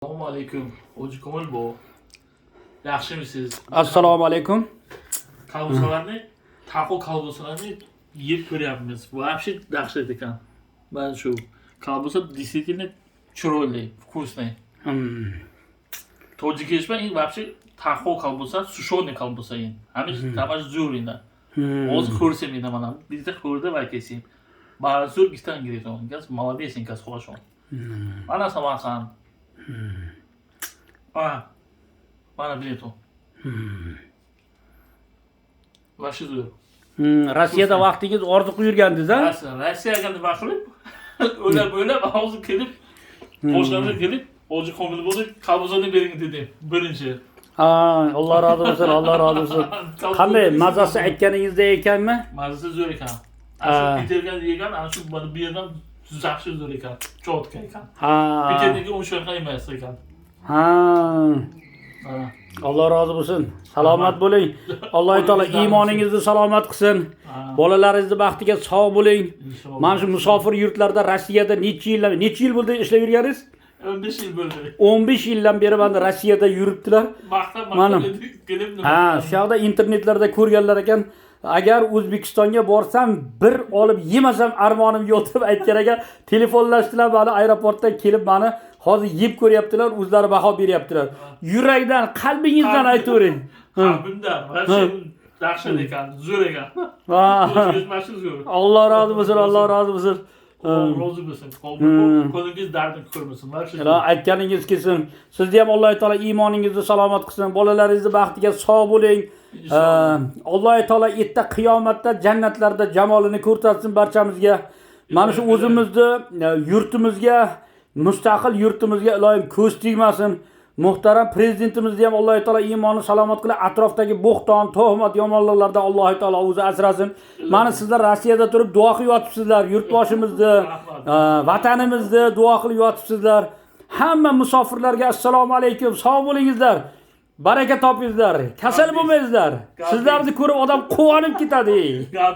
Assalomu alaykum. Hoji Komil bu. Yaxshimisiz? Assalomu alaykum. Kalbusalarni, taxo kalbusalarni yeb ko'ryapmiz. Вообще dahshat ekan. Mana shu kalbusa действительно chiroyli, вкусный. Tojikiston in вообще taxo kalbusa, сушеный kalbusa in. Hamish tamash zo'r inda. Hozir ko'rsam edi mana. Bizda ko'rdi va kesing. Ba'zur gittan gireton. Gaz молодец inkas xo'shon. Mana Samarqand. Mana bileton. Vashi zo'r. Rossiyada vaqtingiz orziqib yurgandingiz, ha? Rossiyaga nima qilib? O'ylab hozir kelib, boshqalarga kelib, Hoji Komil bo'ldi, qabuzani bering dedim. Birinchi. Alloh rozi bo'lsin, Alloh rozi bo'lsin. Qanday mazasi aytganingizda ekanmi? Mazasi zo'r ekan. Ana Peterga yegan, ana shu bu yerdan yaxshi zo'r ekan. Cho'tka ekan. Peterdagi o'shaqa emas ekan. Alloh rozi bo'lsin. Salomat bo'ling. Alloh taolo iymoningizni salomat qilsin. Bolalaringizni baxtiga sog' bo'ling. Mana shu musofir yurtlarda Rossiyada necha yil bo'ldi ishlab yurganingiz? 15 yil bo'ldi. 15 yildan beri mana Rossiyada yuribdilar. Mana kelib shu yoqda internetlarda ko'rganlar ekan. Agar O'zbekistonga borsam, bir olib yemasam armonim yo'q deb aytgan ekan. Telefonlashdilar, mana aeroportdan kelib meni hozir yeb ko'ryaptilar, o'zlari baho beryaptilar. Yurakdan, qalbingizdan aytavering. Qalbimdan, dahshat ekan, zo'r ekan. Alloh rozi bo'lsin, Alloh rozi bo'lsin. Rozi bo'lsin. Qo'lingiz dardini ko'rmasin. Aytganingiz kelsin. Sizni ham Alloh taolo iymoningizni salomat qilsin. Bolalaringizni baxtiga sog' bo'ling. Alloh taolo erta qiyomatda jannatlarda jamolini ko'rsatsin barchamizga. Mana shu o'zimizni yurtimizga, mustaqil yurtimizga iloyim ko'z tegmasin. Muhtaram prezidentimizni ham Alloh taolo iymonni salomat qilib, atrofdagi bo'xton, tuhmat, yomonliklardan Alloh taolo o'zi asrasin. Mana sizlar Rossiyada turib duo qilib yotibsizlar, yurtboshimizni, vatanimizni duo qilib yotibsizlar. Hamma musofirlarga assalomu alaykum, sog' bo'lingizlar. Baraka topingizlar, kasal bo'lmaysizlar. Sizlarni ko'rib odam quvonib ketadi.